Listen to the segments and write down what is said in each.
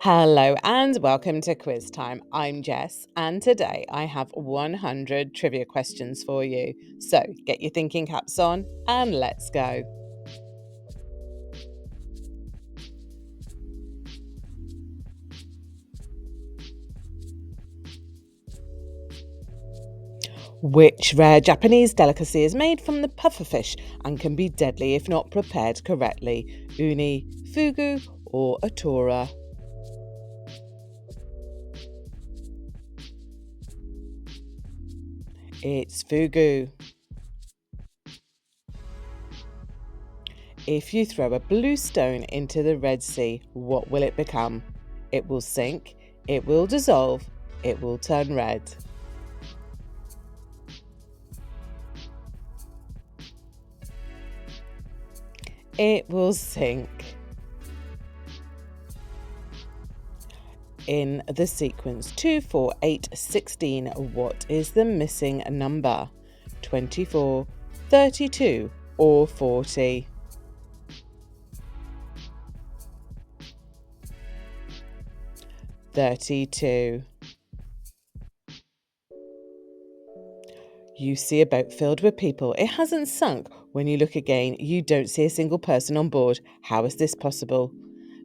Hello and welcome to Quiz Time. I'm Jess, and today I have 100 trivia questions for you. So get your thinking caps on and let's go. Which rare Japanese delicacy is made from the pufferfish and can be deadly if not prepared correctly? Uni, fugu, or atora? It's fugu. If you throw a blue stone into the Red Sea, what will it become? It will sink, it will dissolve, it will turn red. It will sink. In the sequence 2, 4, 8, 16, what is the missing number? 24, 32, or 40? 32. You see a boat filled with people. It hasn't sunk. When you look again, you don't see a single person on board. How is this possible?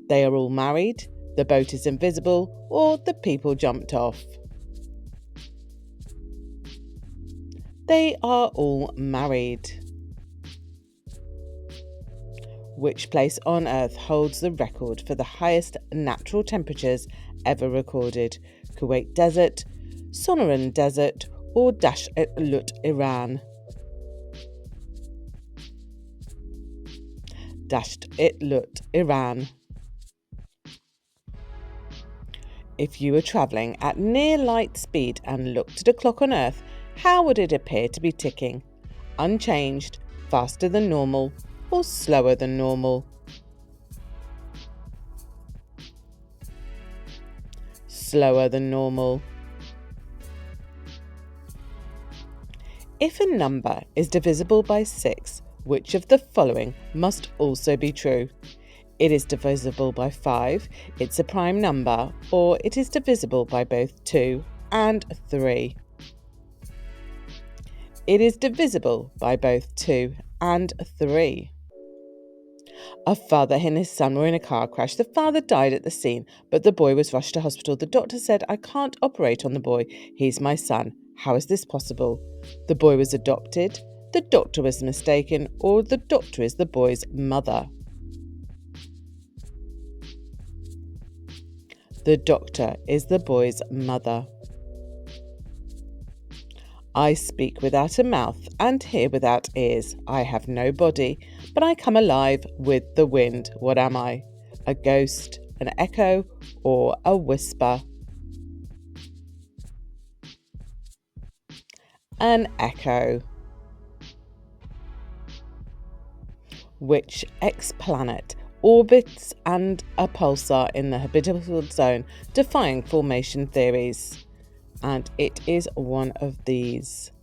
They are all married, the boat is invisible, or the people jumped off. They are all married. Which place on Earth holds the record for the highest natural temperatures ever recorded? Kuwait Desert, Sonoran Desert, or Dasht-e-Lut, Iran? Dasht-e-Lut, Iran. If you were travelling at near light speed and looked at a clock on Earth, how would it appear to be ticking? Unchanged, faster than normal, or slower than normal? Slower than normal. If a number is divisible by 6, which of the following must also be true? It is divisible by 5, it's a prime number, or it is divisible by both 2 and 3. It is divisible by both 2 and 3. A father and his son were in a car crash. The father died at the scene, but the boy was rushed to hospital. The doctor said, "I can't operate on the boy. He's my son." How is this possible? The boy was adopted, the doctor was mistaken, or the doctor is the boy's mother. The doctor is the boy's mother. I speak without a mouth and hear without ears. I have no body, but I come alive with the wind. What am I? A ghost, an echo, or a whisper? An echo. Which exoplanet orbits and a pulsar in the habitable zone, defying formation theories? And it is one of these.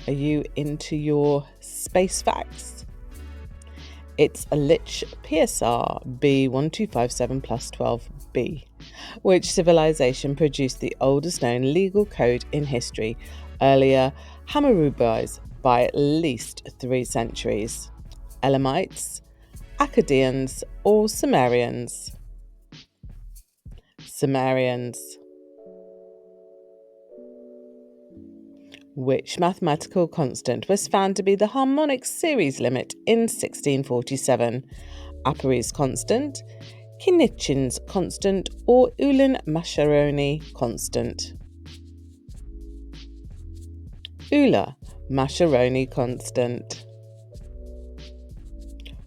Are you into your space facts? It's a Lich PSR B1257 plus 12b. Which civilization produced the oldest known legal code in history, earlier Hammurabis by at least 3 centuries? Elamites, Akkadians, or Sumerians? Sumerians. Which mathematical constant was found to be the harmonic series limit in 1647? Apéry's constant, Knichien's constant, or Euler-Mascheroni constant? Euler-Mascheroni constant.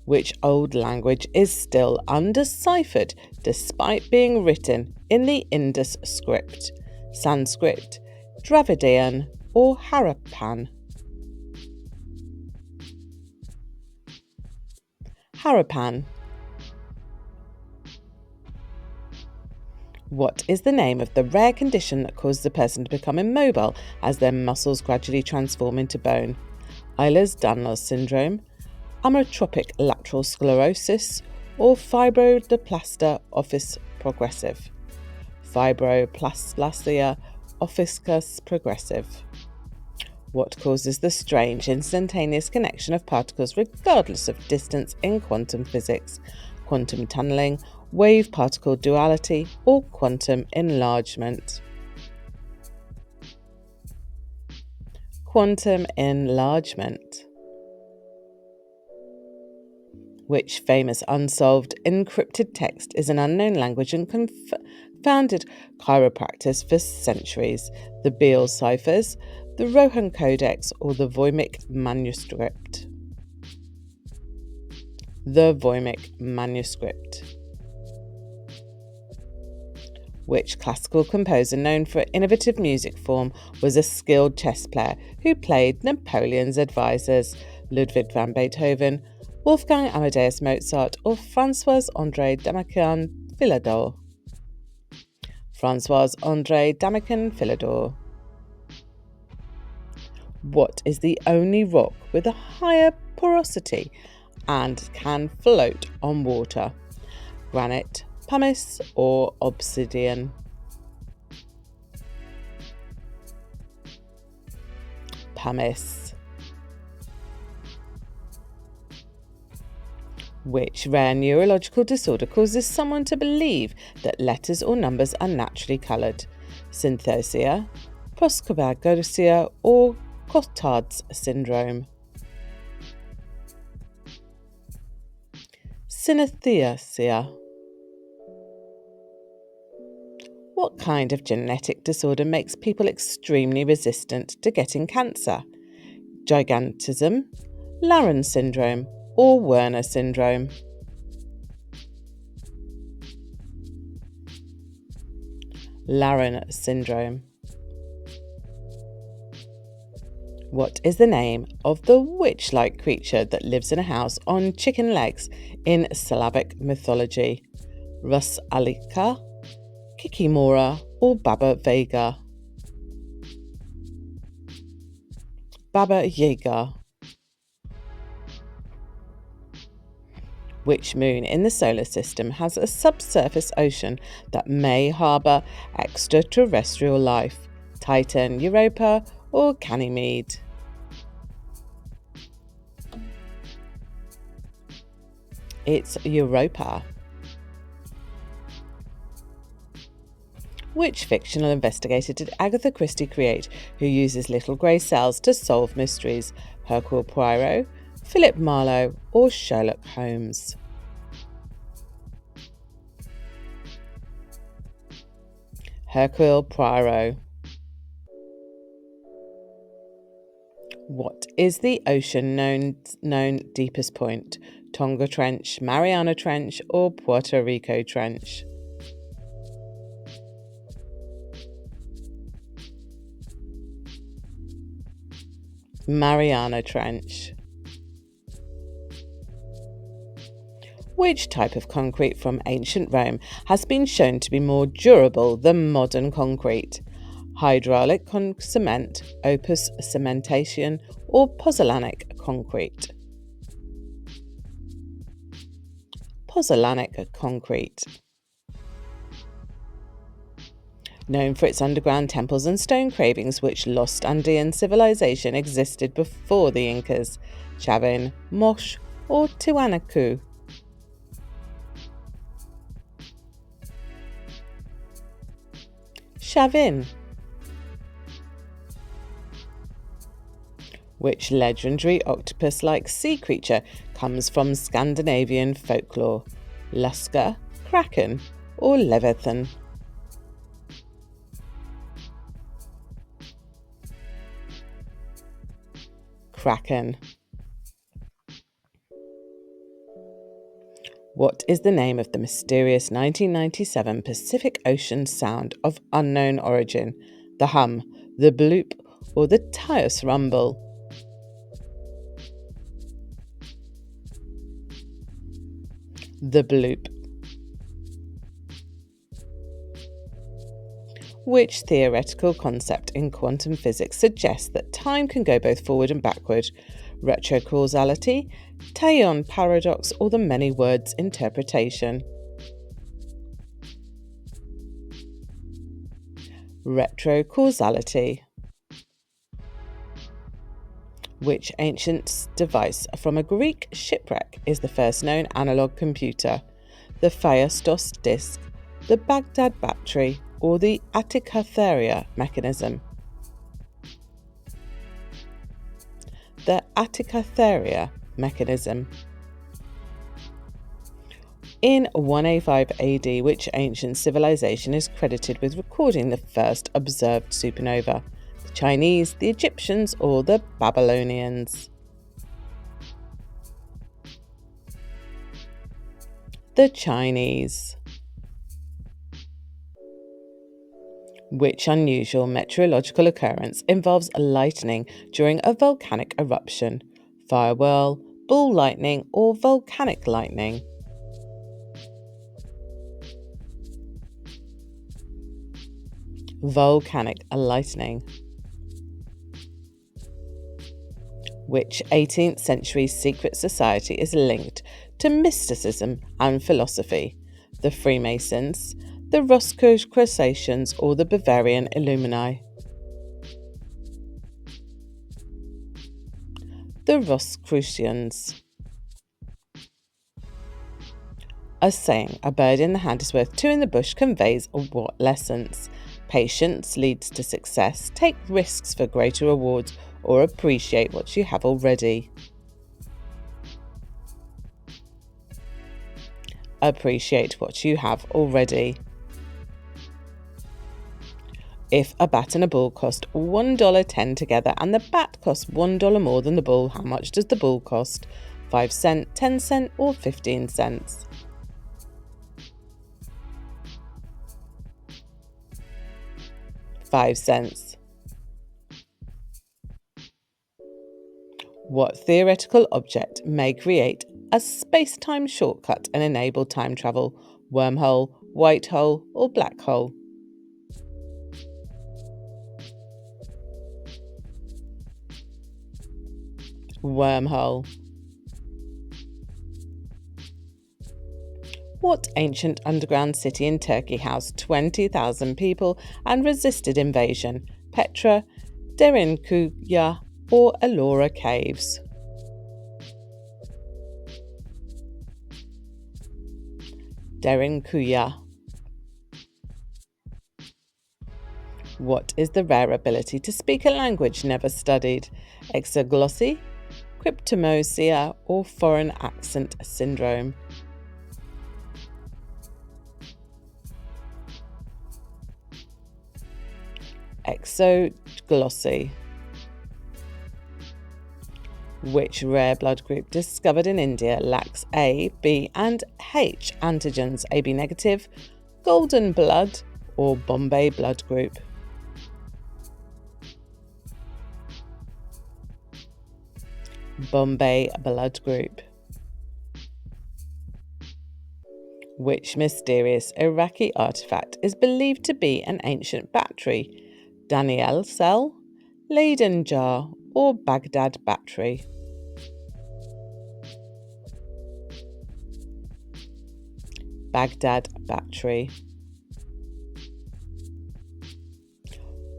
Which old language is still undeciphered despite being written in the Indus script? Sanskrit, Dravidian, or Harappan? Harappan. What is the name of the rare condition that causes a person to become immobile as their muscles gradually transform into bone? Ehlers-Danlos syndrome, amyotrophic lateral sclerosis, or fibroplaster office progressive? Fibroplasia officus progressive. What causes the strange instantaneous connection of particles regardless of distance in quantum physics? Quantum tunneling, wave-particle duality, or quantum enlargement? Quantum enlargement. Which famous unsolved encrypted text is an unknown language and confounded chiropractors for centuries? The Beale ciphers, the Rohan Codex, or the Voynich manuscript? The Voynich manuscript. Which classical composer known for innovative music form was a skilled chess player who played Napoleon's advisors? Ludwig van Beethoven, Wolfgang Amadeus Mozart, or François-André Damakin Philidor? François-André Damakin Philidor. What is the only rock with a higher porosity and can float on water? Granite, pumice, or obsidian? Pumice. Which rare neurological disorder causes someone to believe that letters or numbers are naturally coloured? Synesthesia, prosopagnosia, or Cotard's syndrome? Synesthesia. What kind of genetic disorder makes people extremely resistant to getting cancer? Gigantism, Laron syndrome, or Werner syndrome? Laron syndrome. What is the name of the witch-like creature that lives in a house on chicken legs in Slavic mythology? Rusalika, Kikimora, or Baba Yaga? Baba Yaga. Which moon in the solar system has a subsurface ocean that may harbour extraterrestrial life? Titan, Europa, or Ganymede? It's Europa. Which fictional investigator did Agatha Christie create who uses little grey cells to solve mysteries? Hercule Poirot, Philip Marlowe, or Sherlock Holmes? Hercule Poirot. What is the ocean known deepest point? Tonga Trench, Mariana Trench, or Puerto Rico Trench? Mariana Trench. Which type of concrete from ancient Rome has been shown to be more durable than modern concrete? Hydraulic cement, opus cementation, or pozzolanic concrete? Pozzolanic concrete. Known for its underground temples and stone carvings, which lost Andean civilization existed before the Incas? Chavin, Moche, or Tiwanaku? Chavin. Which legendary octopus-like sea creature comes from Scandinavian folklore? Lusker, Kraken, or Leviathan? Kraken. What is the name of the mysterious 1997 Pacific Ocean sound of unknown origin? The hum, the bloop, or the Taos rumble? The bloop. Which theoretical concept in quantum physics suggests that time can go both forward and backward? Retrocausality, Taion paradox, or the many words interpretation. Retrocausality. Which ancient device from a Greek shipwreck is the first known analog computer? The Phaistos disk, the Baghdad battery, or the Atticatheria mechanism? The Atticatheria mechanism. In 185 AD, which ancient civilization is credited with recording the first observed supernova? The Chinese, the Egyptians, or the Babylonians? The Chinese. Which unusual meteorological occurrence involves lightning during a volcanic eruption? Fire whirl, ball lightning, or volcanic lightning? Volcanic lightning. Which 18th century secret society is linked to mysticism and philosophy? The Freemasons, the Rosicrucians, or the Bavarian Illumini? The Rosicrucians. A saying, a bird in the hand is worth two in the bush, conveys what lessons? Patience leads to success, take risks for greater rewards, or appreciate what you have already. Appreciate what you have already. If a bat and a ball cost $1.10 together and the bat costs $1 more than the ball, how much does the ball cost? 5 cents, 10 cents, or 15 cents? 5 cents. What theoretical object may create a space-time shortcut and enable time travel? Wormhole, white hole, or black hole? Wormhole. What ancient underground city in Turkey housed 20,000 people and resisted invasion? Petra, Derinkuya, or Ellora Caves? Derinkuya. What is the rare ability to speak a language never studied? Exoglossy, cryptomosia, or foreign accent syndrome? Exoglossy. Which rare blood group discovered in India lacks A, B, and H antigens? AB negative, golden blood, or Bombay blood group? Bombay blood group. Which mysterious Iraqi artifact is believed to be an ancient battery? Daniel cell, Leyden jar, or Baghdad battery? Baghdad battery.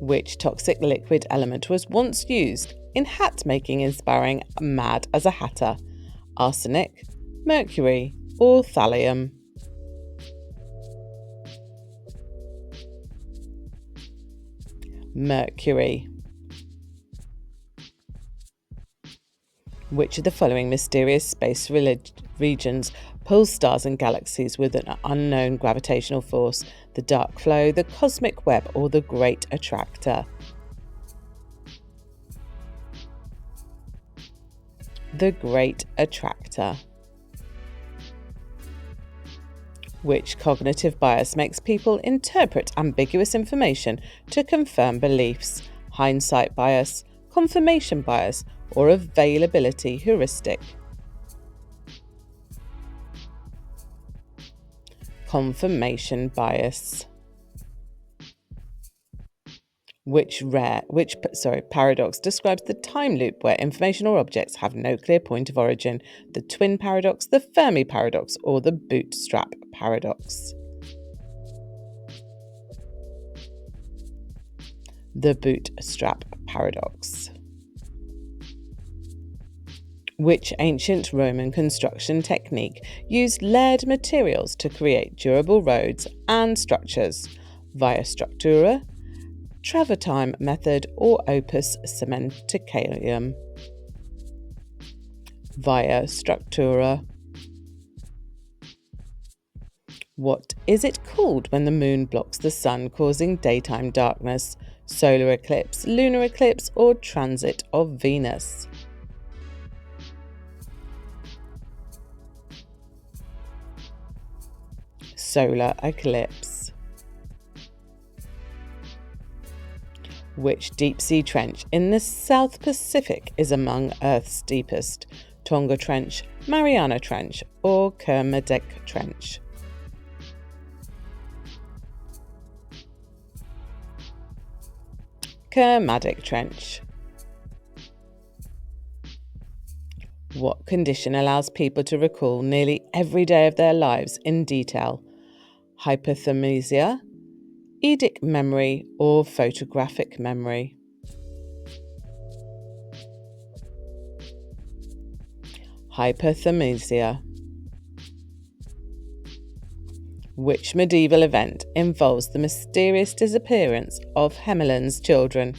Which toxic liquid element was once used in hat making, inspiring Mad as a Hatter? Arsenic, mercury, or thallium? Mercury. Which of the following mysterious space regions pull stars and galaxies with an unknown gravitational force? The dark flow, the cosmic web, or the great attractor? The great attractor. Which cognitive bias makes people interpret ambiguous information to confirm beliefs? Hindsight bias, confirmation bias, or availability heuristic? Confirmation bias. Which paradox describes the time loop where information or objects have no clear point of origin? The twin paradox, the Fermi paradox, or the bootstrap paradox? The bootstrap paradox. Which ancient Roman construction technique used layered materials to create durable roads and structures? Via structura, travertine method, or opus cementicalium? Via structura. What is it called when the moon blocks the sun, causing daytime darkness? Solar eclipse, lunar eclipse, or transit of Venus? Solar eclipse. Which deep-sea trench in the South Pacific is among Earth's deepest? Tonga Trench, Mariana Trench, or Kermadec Trench? Kermadec Trench. What condition allows people to recall nearly every day of their lives in detail? Hypothermia, eidetic memory, or photographic memory? Hypothermia. Which medieval event involves the mysterious disappearance of Hemelin's children?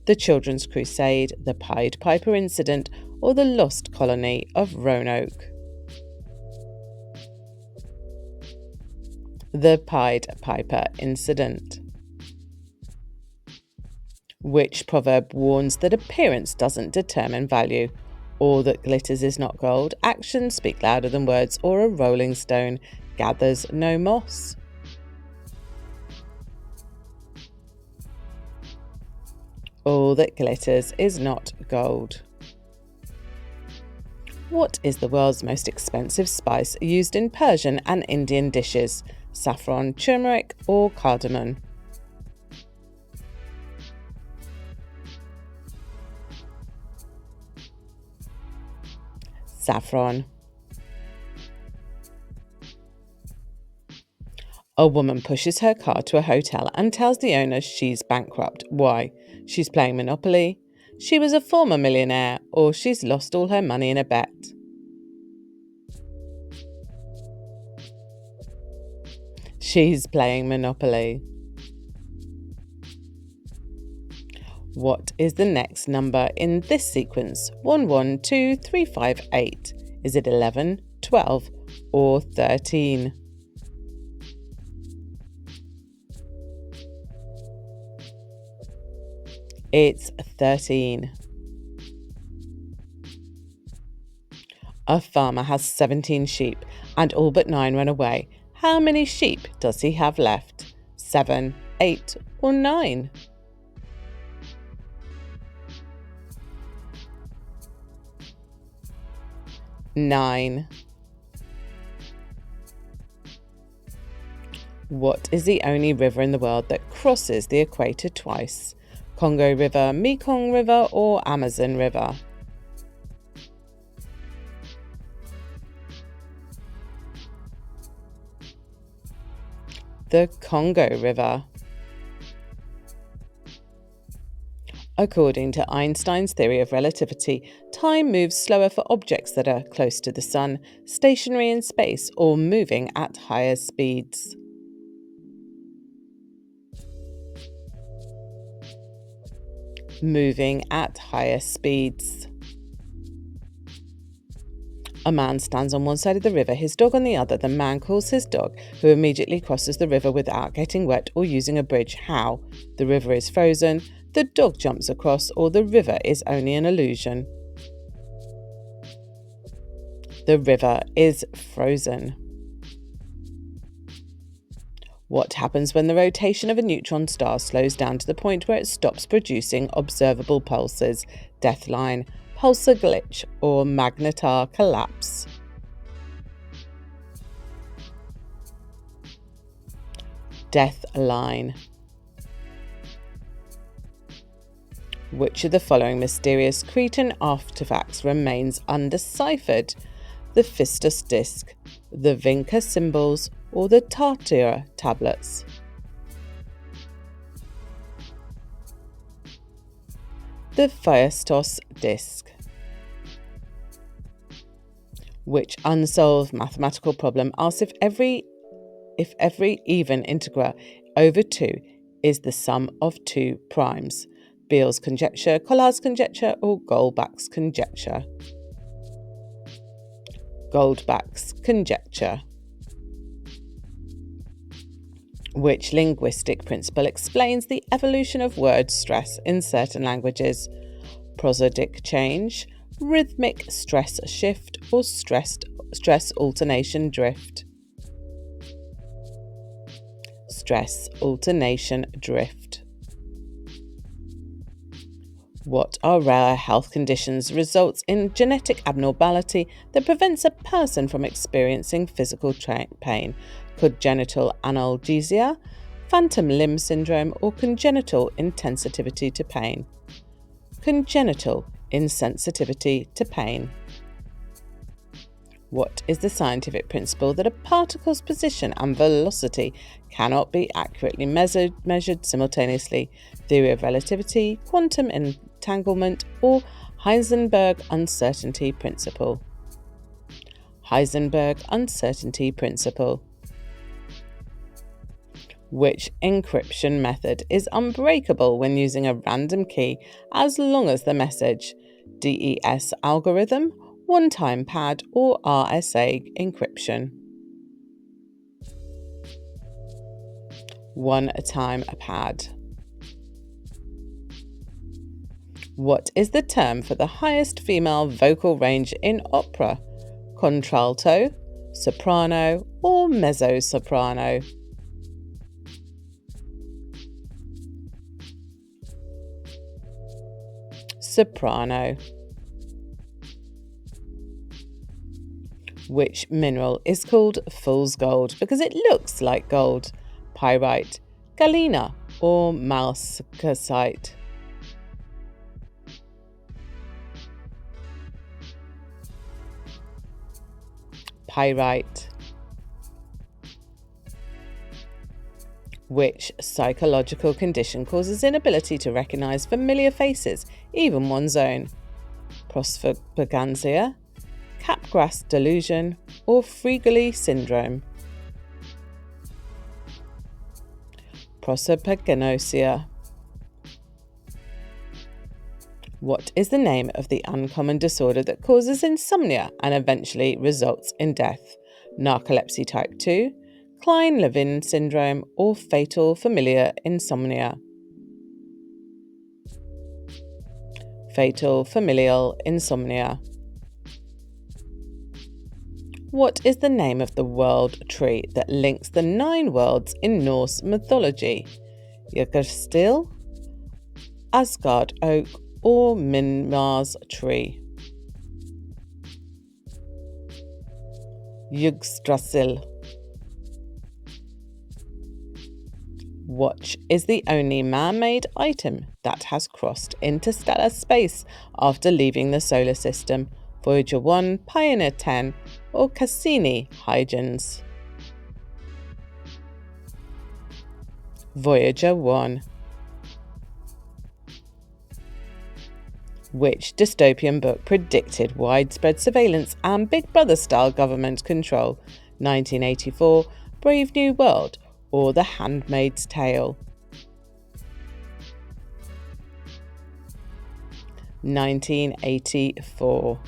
The Children's Crusade, the Pied Piper incident, or the lost colony of Roanoke? The Pied Piper incident. Which proverb warns that appearance doesn't determine value? All that glitters is not gold, actions speak louder than words, or a rolling stone gathers no moss? All that glitters is not gold. What is the world's most expensive spice used in Persian and Indian dishes? Saffron, turmeric, or cardamom? Saffron. A woman pushes her car to a hotel and tells the owner she's bankrupt. Why? She's playing Monopoly, she was a former millionaire, or she's lost all her money in a bet? She's playing Monopoly. What is the next number in this sequence? 1, 1, 2, 3, 5, 8. Is it 11, 12, or 13? It's 13. A farmer has 17 sheep and all but 9 run away. How many sheep does he have left? 7, 8, or 9? 9. What is the only river in the world that crosses the equator twice? Congo River, Mekong River, or Amazon River? The Congo River. According to Einstein's theory of relativity, time moves slower for objects that are close to the sun, stationary in space, or moving at higher speeds. Moving at higher speeds. A man stands on one side of the river, his dog on the other. The man calls his dog, who immediately crosses the river without getting wet or using a bridge. How? The river is frozen, the dog jumps across, or the river is only an illusion? The river is frozen. What happens when the rotation of a neutron star slows down to the point where it stops producing observable pulses? Death line, pulsar glitch, or magnetar collapse? Death line. Which of the following mysterious Cretan artifacts remains undeciphered? The Phistos disc, the Vinca symbols, or the Tartira tablets? The Phistos disc. Which unsolved mathematical problem asks if every even integer over 2 is the sum of 2 primes? Beale's conjecture, Collard's conjecture, or Goldbach's conjecture? Goldbach's conjecture. Which linguistic principle explains the evolution of word stress in certain languages? Prosodic change, rhythmic stress shift, or stress alternation drift? Stress alternation drift. What are rare health conditions results in genetic abnormality that prevents a person from experiencing physical pain? Congenital analgesia, phantom limb syndrome, or congenital insensitivity to pain? Congenital insensitivity to pain. What is the scientific principle that a particle's position and velocity cannot be accurately measured simultaneously? Theory of relativity, quantum entanglement, or Heisenberg uncertainty principle? Heisenberg uncertainty principle. Which encryption method is unbreakable when using a random key as long as the message? DES algorithm, one-time pad, or RSA encryption? One-time pad. What is the term for the highest female vocal range in opera? Contralto, soprano, or mezzo-soprano? Soprano. Which mineral is called fool's gold because it looks like gold? Pyrite, galena, or malachite? Pyrite. Which psychological condition causes inability to recognize familiar faces, even one's own? Prosopagnosia, Capgras delusion, or Frigoli syndrome? Prosopagnosia. What is the name of the uncommon disorder that causes insomnia and eventually results in death? Narcolepsy type 2, Klein-Levin syndrome, or fatal familial insomnia? Fatal familial insomnia. What is the name of the world tree that links the 9 worlds in Norse mythology? Yggdrasil, Asgard oak, or Minmar's tree? Yggdrasil. What is the only man-made item that has crossed interstellar space after leaving the solar system? Voyager 1, Pioneer 10, or Cassini-Huygens? Voyager 1. Which dystopian book predicted widespread surveillance and Big Brother-style government control? 1984, Brave New World, or The Handmaid's Tale? 1984.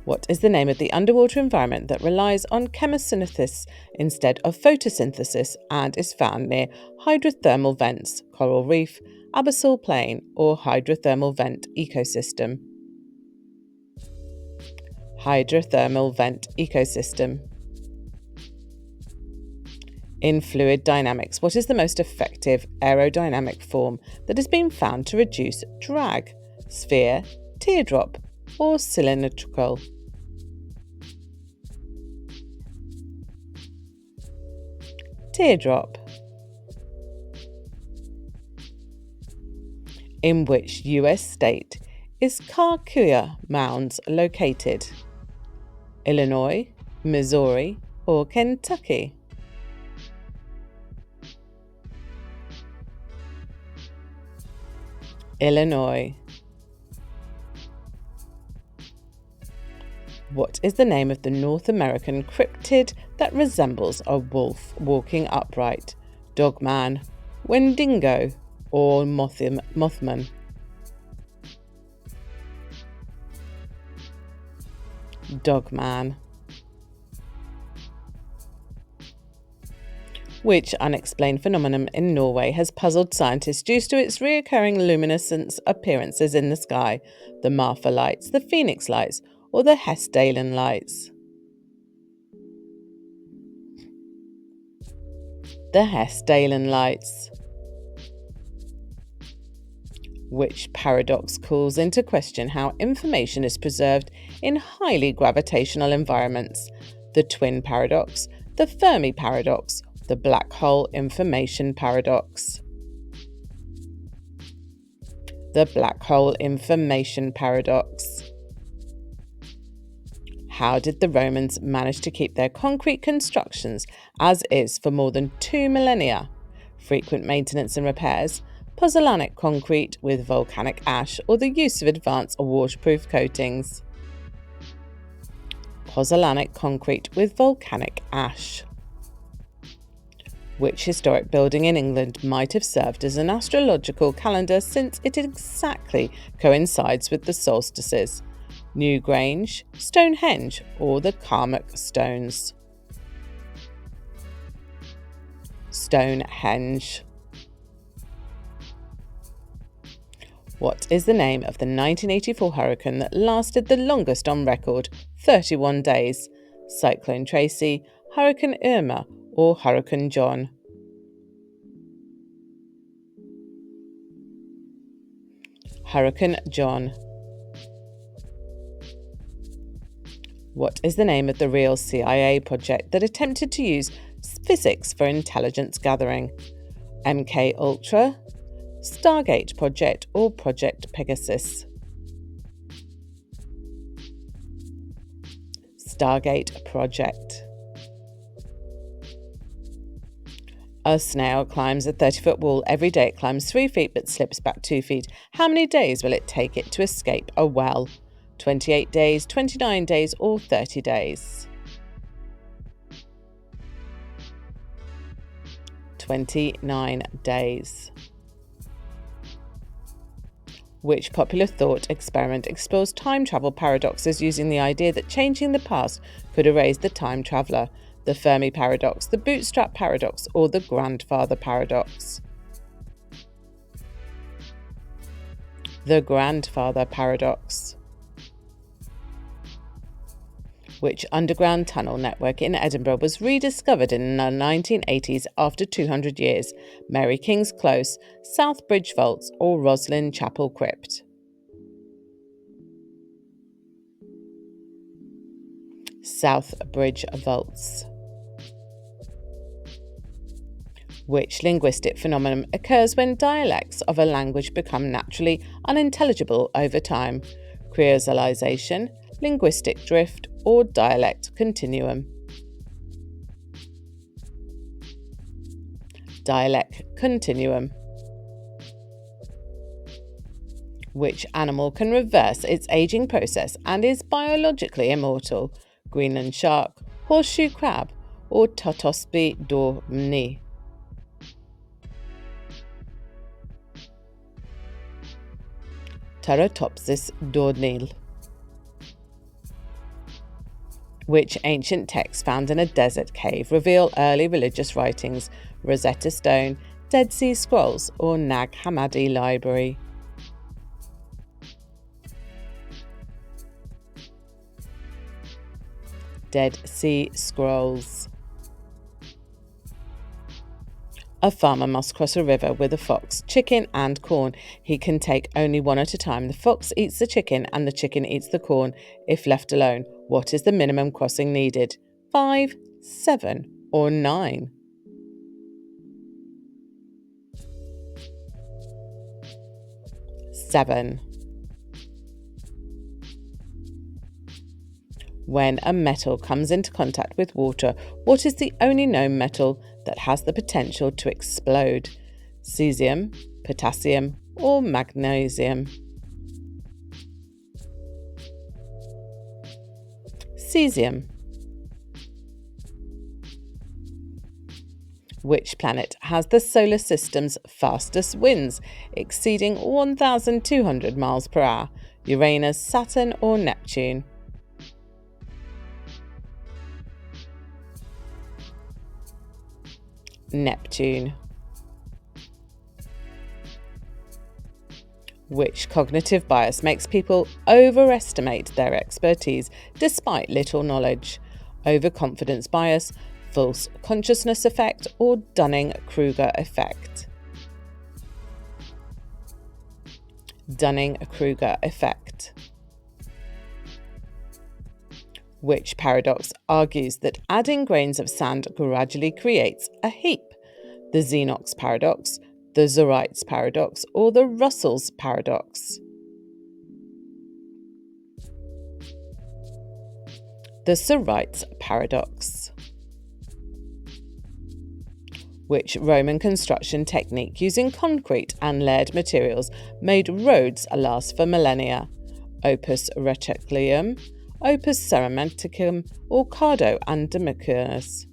What is the name of the underwater environment that relies on chemosynthesis instead of photosynthesis and is found near hydrothermal vents, coral reef, abyssal plain, or hydrothermal vent ecosystem? Hydrothermal vent ecosystem. In fluid dynamics, what is the most effective aerodynamic form that has been found to reduce drag? Sphere, teardrop, or cylindrical? Teardrop. In which US state is Kikuyu Mounds located? Illinois, Missouri, or Kentucky? Illinois. What is the name of the North American cryptid that resembles a wolf walking upright? Dogman, Wendigo, or Mothman? Dogman. Which unexplained phenomenon in Norway has puzzled scientists due to its recurring luminescent appearances in the sky? The Marfa lights, the Phoenix lights, or the Hessdalen lights? The Hessdalen lights. Which paradox calls into question how information is preserved in highly gravitational environments? The twin paradox, the Fermi paradox, the black hole information paradox? The black hole information paradox. How did the Romans manage to keep their concrete constructions as is for more than 2 millennia? Frequent maintenance and repairs, pozzolanic concrete with volcanic ash, or the use of advanced waterproof coatings? Pozzolanic concrete with volcanic ash. Which historic building in England might have served as an astrological calendar since it exactly coincides with the solstices? Newgrange, Stonehenge, or the Karnak stones? Stonehenge. What is the name of the 1984 hurricane that lasted the longest on record, 31 days? Cyclone Tracy, Hurricane Irma, or Hurricane John? Hurricane John. What is the name of the real CIA project that attempted to use physics for intelligence gathering? MK Ultra, Stargate Project, or Project Pegasus? Stargate Project. A snail climbs a 30-foot wall. Every day it climbs 3 feet but slips back 2 feet. How many days will it take it to escape a well? 28 days, 29 days, or 30 days? 29 days. Which popular thought experiment explores time travel paradoxes using the idea that changing the past could erase the time traveller? The Fermi paradox, the bootstrap paradox, or the grandfather paradox? The grandfather paradox. Which underground tunnel network in Edinburgh was rediscovered in the 1980s after 200 years? Mary King's Close, South Bridge Vaults, or Roslin Chapel Crypt? South Bridge Vaults. Which linguistic phenomenon occurs when dialects of a language become naturally unintelligible over time? Creolization, linguistic drift, or dialect continuum? Dialect continuum. Which animal can reverse its aging process and is biologically immortal? Greenland shark, horseshoe crab, or Totospi dorni? Teratopsis dornil. Which ancient texts found in a desert cave reveal early religious writings? Rosetta Stone, Dead Sea Scrolls, or Nag Hammadi Library? Dead Sea Scrolls. A farmer must cross a river with a fox, chicken, and corn. He can take only one at a time. The fox eats the chicken and the chicken eats the corn if left alone. What is the minimum crossing needed? 5, 7, or 9? 7. When a metal comes into contact with water, what is the only known metal that has the potential to explode? Cesium, potassium, or magnesium? Cesium. Which planet has the solar system's fastest winds, exceeding 1,200 miles per hour? Uranus, Saturn, or Neptune? Neptune. Which cognitive bias makes people overestimate their expertise despite little knowledge? Overconfidence bias, false consciousness effect, or Dunning-Kruger effect? Dunning-Kruger effect. Which paradox argues that adding grains of sand gradually creates a heap? The Xenox paradox, the Zeitz paradox, or the Russell's paradox? The Zeitz paradox. Which Roman construction technique using concrete and layered materials made roads last for millennia? Opus reticulum, Opus ceramenticum, or Cardo and Demicurus?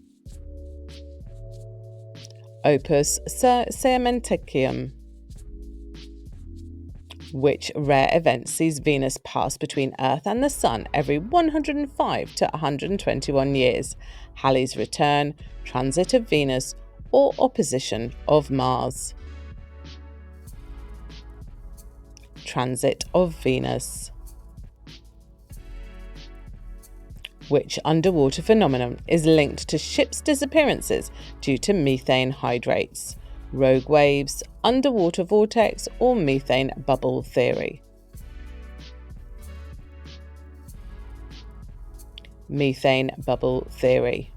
Opus ceramenticum. Which rare event sees Venus pass between Earth and the Sun every 105 to 121 years? Halley's return, transit of Venus, or opposition of Mars? Transit of Venus. Which underwater phenomenon is linked to ships' disappearances due to methane hydrates? Rogue waves, underwater vortex, or methane bubble theory? Methane bubble theory.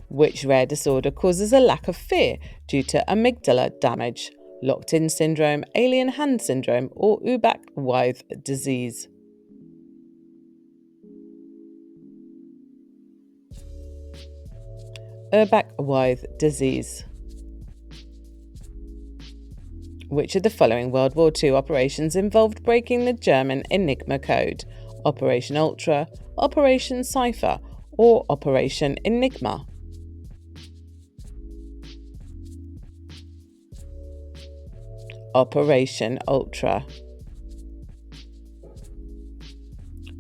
Which rare disorder causes a lack of fear due to amygdala damage? Locked-in syndrome, alien hand syndrome, or Urbach-Wiethe disease? Urbach-Wiethe disease. Which of the following World War II operations involved breaking the German Enigma code? Operation Ultra, Operation Cypher, or Operation Enigma? Operation Ultra.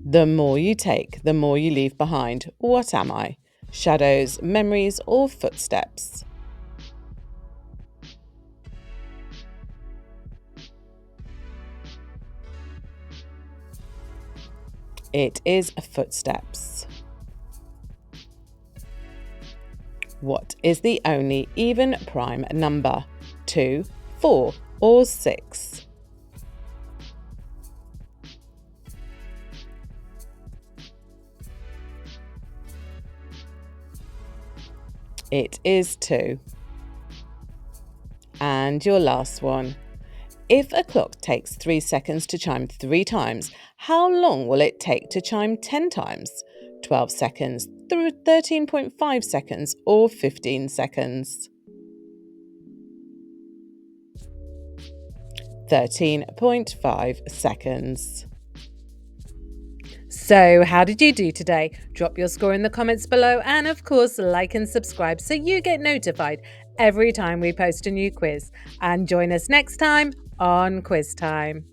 The more you take, the more you leave behind. What am I? Shadows, memories, or footsteps? It is footsteps. What is the only even prime number? 2, 4, or 6? It is 2. And your last one. If a clock takes 3 seconds to chime 3 times, how long will it take to chime 10 times? 12 seconds, 13.5 seconds, or 15 seconds? 13.5 seconds. So, how did you do today? Drop your score in the comments below, and of course, like and subscribe so you get notified every time we post a new quiz. And join us next time on Quiz Time.